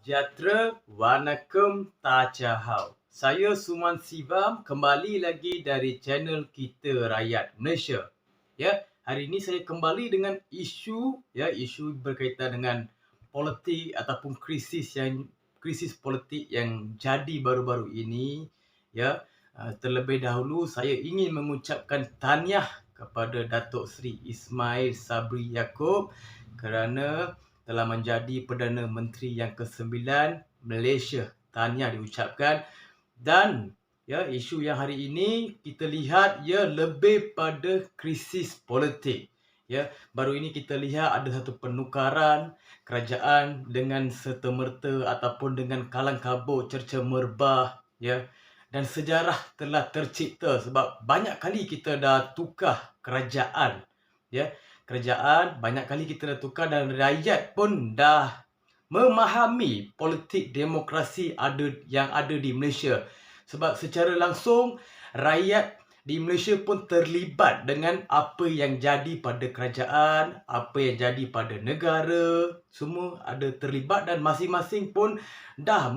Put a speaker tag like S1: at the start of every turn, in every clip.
S1: sejahtera, Wanakem Tajahau. Saya Suman Sibam kembali lagi dari channel Kita Rakyat Malaysia. Ya, hari ini saya kembali dengan isu berkaitan dengan politik ataupun krisis politik yang jadi baru-baru ini. Ya, terlebih dahulu saya ingin mengucapkan tahniah kepada Datuk Seri Ismail Sabri Yaakob kerana telah menjadi Perdana Menteri yang ke-9 Malaysia. Tahniah diucapkan. Dan isu yang hari ini kita lihat lebih pada krisis politik. Baru ini kita lihat ada satu penukaran kerajaan dengan serta-merta ataupun dengan kalang kabut cerca merbah. Dan sejarah telah tercipta sebab banyak kali kita dah tukar kerajaan. Kerajaan banyak kali kita dah tukar dan rakyat pun dah memahami politik demokrasi yang ada di Malaysia. Sebab secara langsung rakyat di Malaysia pun terlibat dengan apa yang jadi pada kerajaan, apa yang jadi pada negara. Semua ada terlibat dan masing-masing pun dah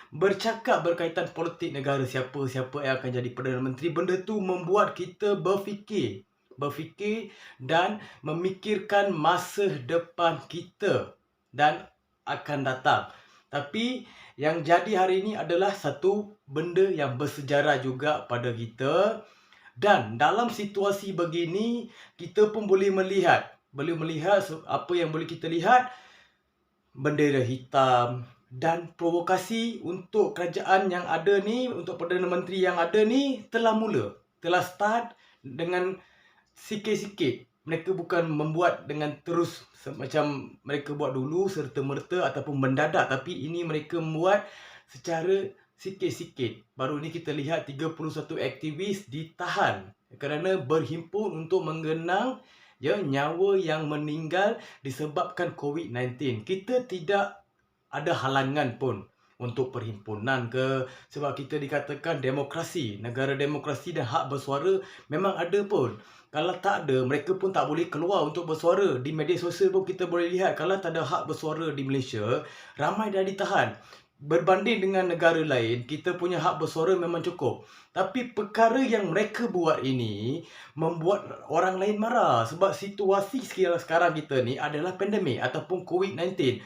S1: bercakap berkaitan politik negara, siapa yang akan jadi Perdana Menteri. Benda tu membuat kita berfikir dan memikirkan masa depan kita dan akan datang. Tapi yang jadi hari ini adalah satu benda yang bersejarah juga pada kita. Dan dalam situasi begini, kita pun boleh melihat apa yang boleh kita lihat, bendera hitam dan provokasi untuk kerajaan yang ada ni, untuk Perdana Menteri yang ada ni telah start dengan sikit-sikit. Mereka bukan membuat dengan terus macam mereka buat dulu serta-merta ataupun mendadak, tapi ini mereka membuat secara sikit-sikit. Baru ni kita lihat 31 aktivis ditahan kerana berhimpun untuk mengenang nyawa yang meninggal disebabkan COVID-19. Kita tidak ada halangan pun untuk perhimpunan sebab kita dikatakan demokrasi, negara demokrasi dan hak bersuara memang ada pun. Kalau tak ada, mereka pun tak boleh keluar untuk bersuara. Di media sosial pun kita boleh lihat, kalau tak ada hak bersuara di Malaysia, ramai dah ditahan. Berbanding dengan negara lain, kita punya hak bersuara memang cukup. Tapi perkara yang mereka buat ini membuat orang lain marah. Sebab situasi sekarang kita ni adalah pandemik ataupun COVID-19.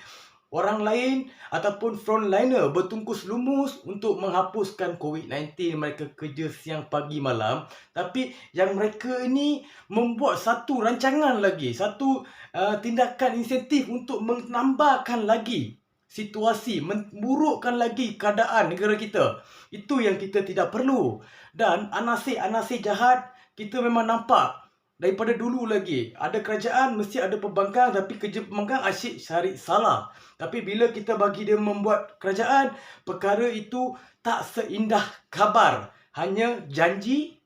S1: Orang lain ataupun frontliner bertungkus lumus untuk menghapuskan COVID-19. Mereka kerja siang, pagi, malam. Tapi yang mereka ini membuat satu rancangan lagi, satu tindakan insentif untuk menambahkan lagi situasi, memburukkan lagi keadaan negara kita. Itu yang kita tidak perlu. Dan anasir-anasir jahat kita memang nampak. Daripada dulu lagi, ada kerajaan mesti ada pembangkang, tapi kerja pembangkang asyik cari salah. Tapi bila kita bagi dia membuat kerajaan, perkara itu tak seindah kabar. Hanya janji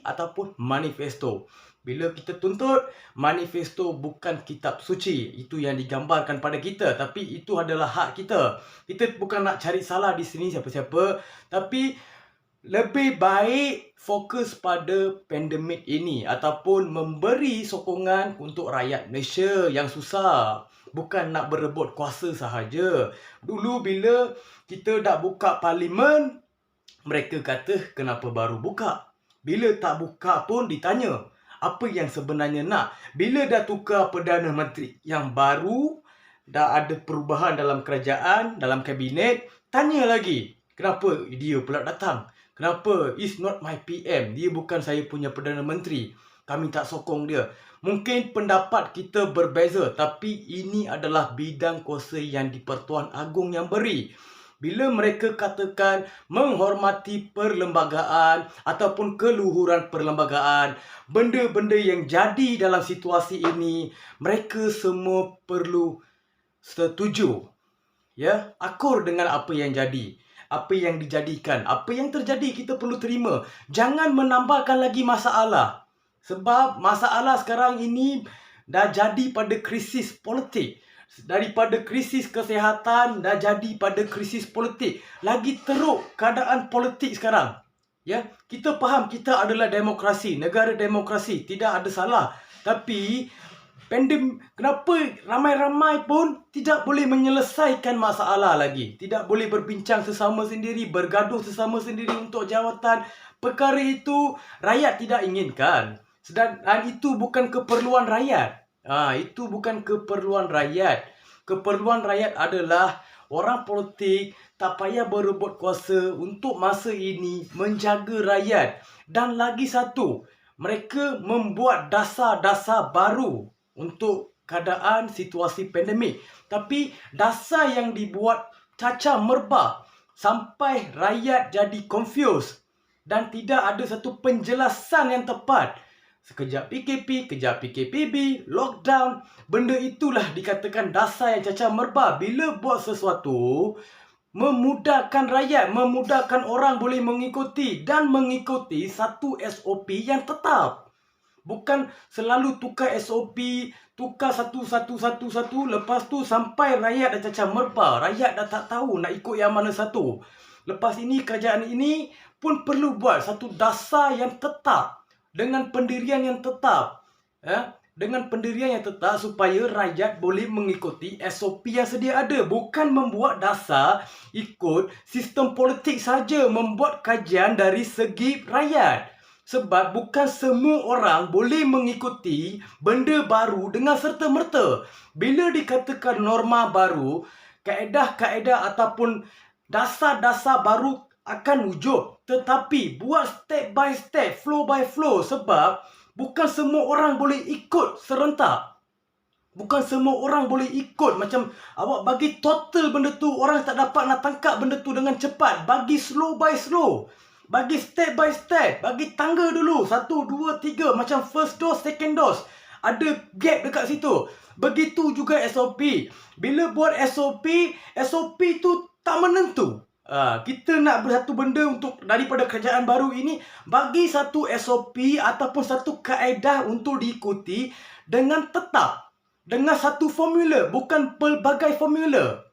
S1: ataupun manifesto. Bila kita tuntut, manifesto bukan kitab suci. Itu yang digambarkan pada kita. Tapi itu adalah hak kita. Kita bukan nak cari salah di sini siapa-siapa. Tapi lebih baik fokus pada pandemik ini ataupun memberi sokongan untuk rakyat Malaysia yang susah. Bukan nak berebut kuasa sahaja. Dulu bila kita dah buka parlimen, mereka kata kenapa baru buka. Bila tak buka pun ditanya apa yang sebenarnya nak. Bila dah tukar Perdana Menteri yang baru, dah ada perubahan dalam kerajaan, dalam kabinet, tanya lagi kenapa dia pula datang. Kenapa? Is not my PM. Dia bukan saya punya Perdana Menteri. Kami tak sokong dia. Mungkin pendapat kita berbeza, tapi ini adalah bidang kuasa yang di-Pertuan Agong yang beri. Bila mereka katakan menghormati perlembagaan ataupun keluhuran perlembagaan, benda-benda yang jadi dalam situasi ini, mereka semua perlu setuju. Akur dengan apa yang jadi. Apa yang dijadikan, apa yang terjadi kita perlu terima. Jangan menambahkan lagi masalah. Sebab masalah sekarang ini dah jadi pada krisis politik. Daripada krisis kesihatan dah jadi pada krisis politik. Lagi teruk keadaan politik sekarang. Kita faham kita adalah demokrasi, negara demokrasi, tidak ada salah. Tapi Kenapa ramai-ramai pun tidak boleh menyelesaikan masalah lagi. Tidak boleh berbincang sesama sendiri, bergaduh sesama sendiri untuk jawatan. Perkara itu rakyat tidak inginkan. Dan itu bukan keperluan rakyat. Itu bukan keperluan rakyat. Keperluan rakyat adalah orang politik tak payah berebut kuasa untuk masa ini menjaga rakyat. Dan lagi satu, mereka membuat dasar-dasar baru untuk keadaan situasi pandemik. Tapi dasar yang dibuat cacah merbak sampai rakyat jadi confused dan tidak ada satu penjelasan yang tepat. Sekejap PKP, kejap PKPB, lockdown. Benda itulah dikatakan dasar yang cacah merbak. Bila buat sesuatu, memudahkan rakyat, memudahkan orang boleh mengikuti dan mengikuti satu SOP yang tetap. Bukan selalu tukar SOP, tukar satu, lepas tu sampai rakyat dah cacah merbak. Rakyat dah tak tahu nak ikut yang mana satu. Lepas ini kerajaan ini pun perlu buat satu dasar yang tetap dengan pendirian yang tetap. Dengan pendirian yang tetap supaya rakyat boleh mengikuti SOP yang sedia ada. Bukan membuat dasar ikut sistem politik saja, membuat kajian dari segi rakyat. Sebab bukan semua orang boleh mengikuti benda baru dengan serta-merta. Bila dikatakan norma baru, kaedah-kaedah ataupun dasar-dasar baru akan wujud. Tetapi buat step by step, flow by flow. Sebab bukan semua orang boleh ikut serentak. Bukan semua orang boleh ikut. Macam awak bagi total benda tu, orang tak dapat nak tangkap benda tu dengan cepat. Bagi slow by slow. Bagi step by step. Bagi tangga dulu. 1, 2, 3. Macam first dose, second dose. Ada gap dekat situ. Begitu juga SOP. Bila buat SOP, SOP tu tak menentu. Kita nak satu benda untuk daripada kerajaan baru ini, bagi satu SOP ataupun satu kaedah untuk diikuti dengan tetap. Dengan satu formula. Bukan pelbagai formula.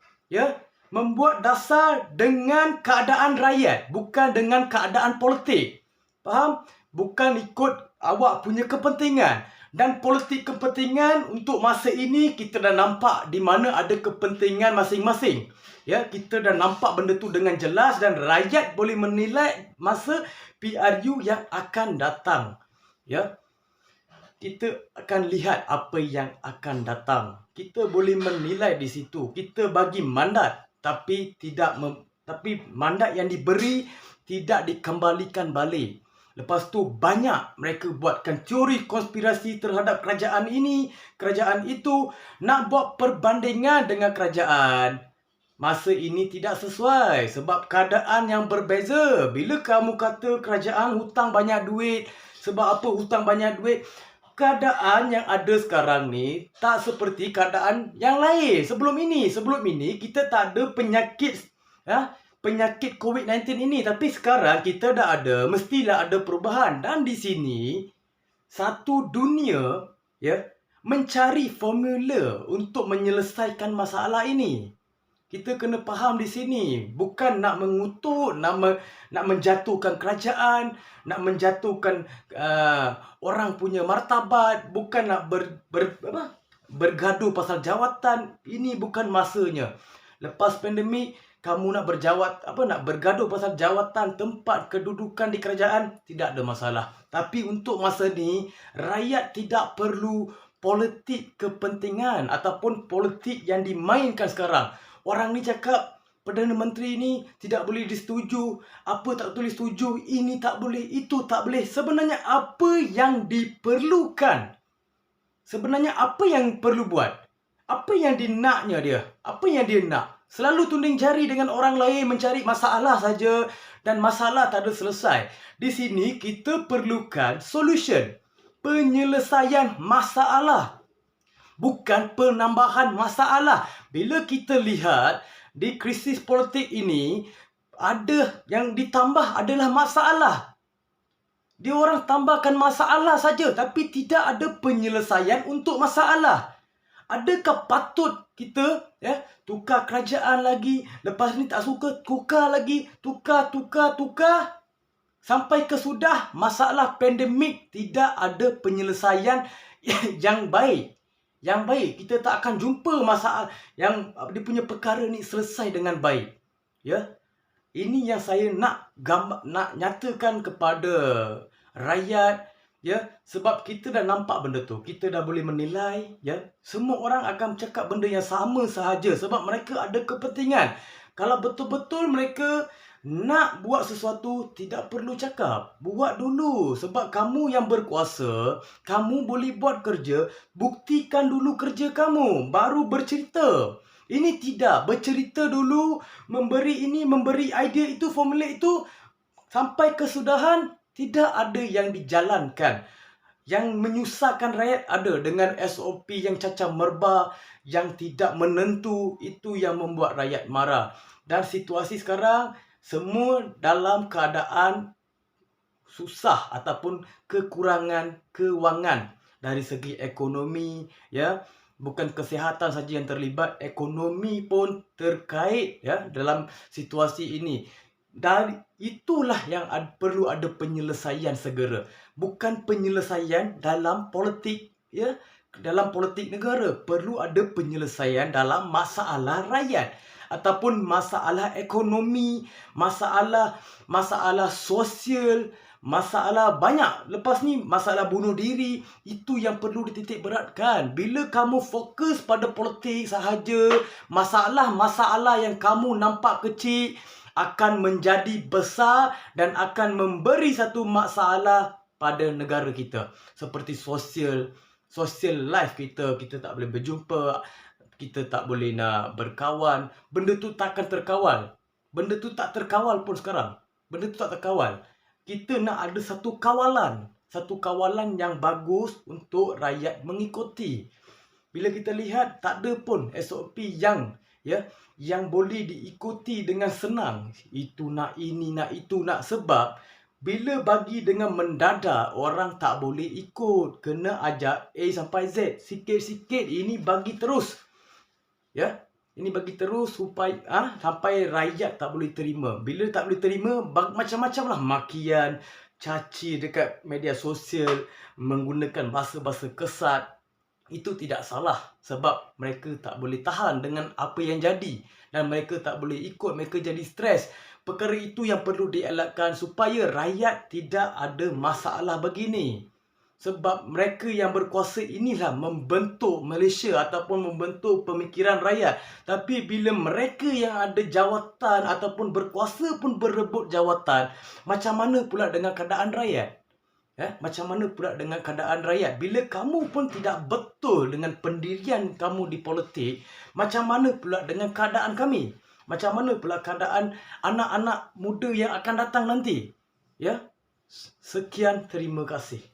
S1: Membuat dasar dengan keadaan rakyat, bukan dengan keadaan politik. Faham? Bukan ikut awak punya kepentingan. Dan politik kepentingan untuk masa ini kita dah nampak di mana ada kepentingan masing-masing. Kita dah nampak benda tu dengan jelas dan rakyat boleh menilai masa PRU yang akan datang. Kita akan lihat apa yang akan datang. Kita boleh menilai di situ. Kita bagi mandat. Tapi mandat yang diberi tidak dikembalikan balik. Lepas tu banyak mereka buatkan teori konspirasi terhadap kerajaan ini, kerajaan itu, nak buat perbandingan dengan kerajaan. Masa ini tidak sesuai sebab keadaan yang berbeza. Bila kamu kata kerajaan hutang banyak duit, sebab apa hutang banyak duit? Keadaan yang ada sekarang ni tak seperti keadaan yang lain sebelum ini. Sebelum ini kita tak ada penyakit COVID-19 ini, tapi sekarang kita dah ada, mestilah ada perubahan. Dan di sini satu dunia mencari formula untuk menyelesaikan masalah ini. Kita kena faham di sini, bukan nak mengutuk, nak menjatuhkan kerajaan, nak menjatuhkan orang punya martabat, bukan nak bergaduh pasal jawatan. Ini bukan masanya. Lepas pandemik kamu nak bergaduh pasal jawatan, tempat kedudukan di kerajaan, tidak ada masalah. Tapi untuk masa ni, rakyat tidak perlu politik kepentingan ataupun politik yang dimainkan sekarang. Orang ni cakap Perdana Menteri ni tidak boleh disetujui. Apa tak boleh setuju. Ini tak boleh. Itu tak boleh. Sebenarnya apa yang diperlukan? Sebenarnya apa yang perlu buat? Apa yang dinaknya dia? Apa yang dia nak? Selalu tunding jari dengan orang lain, mencari masalah saja. Dan masalah tak ada selesai. Di sini kita perlukan solution. Penyelesaian masalah. Bukan penambahan masalah. Bila kita lihat di krisis politik ini, ada yang ditambah adalah masalah. Dia orang tambahkan masalah saja, tapi tidak ada penyelesaian untuk masalah. Adakah patut kita tukar kerajaan lagi, lepas ni tak suka, tukar lagi, tukar. Sampai ke sudah masalah pandemik tidak ada penyelesaian yang baik. yang baik. Kita tak akan jumpa masalah yang dia punya perkara ni selesai dengan baik. Ya. Ini yang saya nak nyatakan kepada rakyat, ya, sebab kita dah nampak benda tu. Kita dah boleh menilai, ya. Semua orang akan cakap benda yang sama sahaja sebab mereka ada kepentingan. Kalau betul-betul mereka nak buat sesuatu, tidak perlu cakap. Buat dulu. Sebab kamu yang berkuasa, kamu boleh buat kerja, buktikan dulu kerja kamu, baru bercerita. Ini tidak, bercerita dulu, memberi ini, memberi idea itu, formula itu, sampai kesudahan, tidak ada yang dijalankan. Yang menyusahkan rakyat ada dengan SOP yang cacah merbah, yang tidak menentu, itu yang membuat rakyat marah. Dan situasi sekarang, semua dalam keadaan susah ataupun kekurangan kewangan dari segi ekonomi, ya. Bukan kesihatan saja yang terlibat, ekonomi pun terkait, ya, dalam situasi ini. Dan itulah yang perlu ada penyelesaian segera. Bukan penyelesaian dalam politik, ya. Dalam politik negara perlu ada penyelesaian dalam masalah rakyat ataupun masalah ekonomi, masalah sosial, masalah banyak. Lepas ni masalah bunuh diri, itu yang perlu dititik beratkan. Bila kamu fokus pada politik sahaja, masalah-masalah yang kamu nampak kecil akan menjadi besar dan akan memberi satu masalah pada negara kita. Seperti social life kita tak boleh berjumpa, kita tak boleh nak berkawan. Benda tu takkan terkawal. Benda tu tak terkawal pun sekarang. Benda tu tak terkawal. Kita nak ada satu kawalan yang bagus untuk rakyat mengikuti. Bila kita lihat tak ada pun SOP yang boleh diikuti dengan senang. Itu nak ini, nak itu, nak, sebab bila bagi dengan mendadak, orang tak boleh ikut. Kena ajak A sampai Z, sikit-sikit, ini bagi terus. Ya. Ini bagi terus supaya sampai rakyat tak boleh terima. Bila tak boleh terima, macam-macam lah makian, caci dekat media sosial, menggunakan bahasa-bahasa kesat. Itu tidak salah sebab mereka tak boleh tahan dengan apa yang jadi. Dan mereka tak boleh ikut, mereka jadi stres. Perkara itu yang perlu dielakkan supaya rakyat tidak ada masalah begini. Sebab mereka yang berkuasa inilah membentuk Malaysia ataupun membentuk pemikiran rakyat. Tapi bila mereka yang ada jawatan ataupun berkuasa pun berebut jawatan, macam mana pula dengan keadaan rakyat? Macam mana pula dengan keadaan rakyat? Bila kamu pun tidak betul dengan pendirian kamu di politik, macam mana pula dengan keadaan kami? Macam mana pula keadaan anak-anak muda yang akan datang nanti? Ya. Sekian, terima kasih.